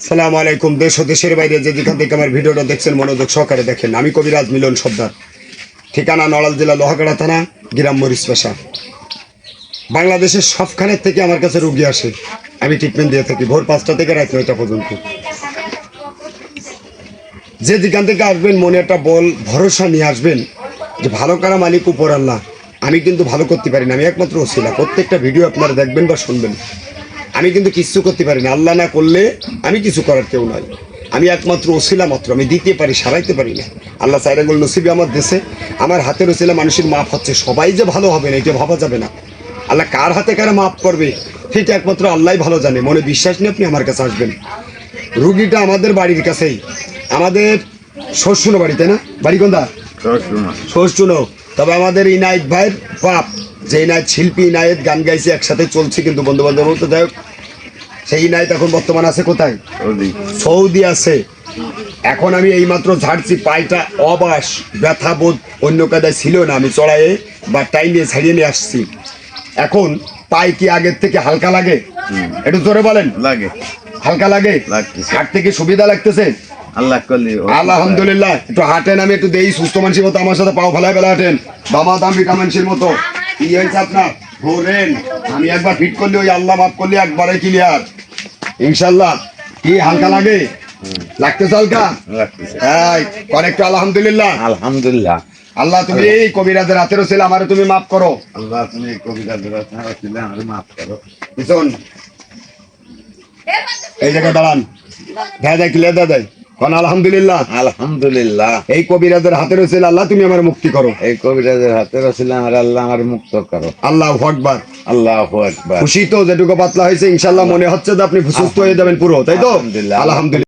সালাম আলাইকুম। দেশ ও দেশের বাইরে যে যেখান থেকে আমার ভিডিওটা দেখছেন মনোযোগ সহকারে দেখেন। আমি কবিরাজ মিলন সর্দার, ঠিকানা নড়াইল জেলা লোহাগাড়া থানা, গ্রাম মরিচপাশা। বাংলাদেশের সবখানের থেকে আমার কাছে রুগী আসে, আমি ট্রিটমেন্ট দিয়ে থাকি ভোর 5টা থেকে রাত 9টা পর্যন্ত। যে যেখান থেকে আসবেন মনে একটা বল ভরসা নিয়ে আসবেন যে ভালো করা মালিক উপর আল্লাহ। আমি কিন্তু ভালো করতে পারি না, আমি একমাত্র ওসিলা। প্রত্যেকটা ভিডিও আপনারা দেখবেন বা শুনবেন, আমি কিন্তু কিচ্ছু করতে পারি না। আল্লাহ না করলে আমি কিছু করার কেউ নয়, আমি একমাত্র ওসিলা মাত্র। আমি দিতে পারি, সারাইতে পারি না। আল্লাহ সাইরাগুল নসিবে আমার দেশে আমার হাতের ওসিলা মানুষের মাপ হচ্ছে। সবাই যে ভালো হবে না এটা ভাবা যাবে না। আল্লাহ কার হাতে কারা মাপ করবে সেটা একমাত্র আল্লাহ ভালো জানে। মনে বিশ্বাস নিয়ে আপনি আমার কাছে আসবেন। রুগীটা আমাদের বাড়ির কাছেই, আমাদের শ্বশুর বাড়ি, তাই না? বাড়ি কোনটা? শ্বশুর। তবে আমাদের ইনায়েত ভাইয়ের বাপ, যে ইনায়েত শিল্পী, ইনায়েত গান গাইছে, একসাথে চলছে কিন্তু বন্ধু বান্ধব মতো। যাই হোক, সেই ইনায়েত এখন বর্তমান আছে কোথায়? সৌদি আছে। এখন আমি এইমাত্র ঝাড়ছি, পাইটা অবাস ব্যথা বোধ অন্য কাদায় ছিল না, আমি চড়াইয়ে বা টাইমে ছাড়িয়ে নিয়ে আসছি। এখন পাই কি আগের থেকে হালকা লাগে? একটু জোরে বলেন। লাগে, হালকা লাগে? হাট থেকে সুবিধা লাগতেছে? আল্লাহ করলে আলহামদুলিল্লাহ। একটু হাঁটেন, আমি একটু দেই সুস্থ মানুষের মতো আমার সাথে পাও ফেলায় ফেলা হাঁটেন, বাবা দাম বিকা মানুষের মতো। কি হয়েছে আপনার? ঘোরেন, আমি একবার ফিট করলে ওই আল্লাহ মাফ করলে একবারে ক্লিয়ার ইনশাল্লাহ। কি হালকা লাগে? লাগতেছে হালকা? একটু আলহামদুলিল্লাহ। আলহামদুলিল্লাহ। আল্লাহ তুমি এই কবিরাজের হাতেরও ছিল, আমারে তুমি মাফ করো। আল্লাহ তুমি কবিরাজের হাতে আমারে মাফ করো। পিছন এই জায়গায় দাঁড়ান, দাদা ক্লিয়ার দাদাই কোন আলহামদুলিল্লাহ। আলহামদুলিল্লাহ। এই কবিরাজের হাতের ছিল, আল্লাহ তুমি আমার মুক্তি করো। এই কবিরাজের হাতে রসিলা আমার আল্লাহ আমার মুক্ত করো। আল্লাহু আকবার। আল্লাহু আকবার। খুশি তো? যেটুকু পাতলা হয়েছে ইনশাল্লাহ মনে হচ্ছে যে আপনি সুস্থ হয়ে যাবেন পুরো, তাই তো? আলহামদুলিল্লাহ। আলহামদুলিল্লাহ।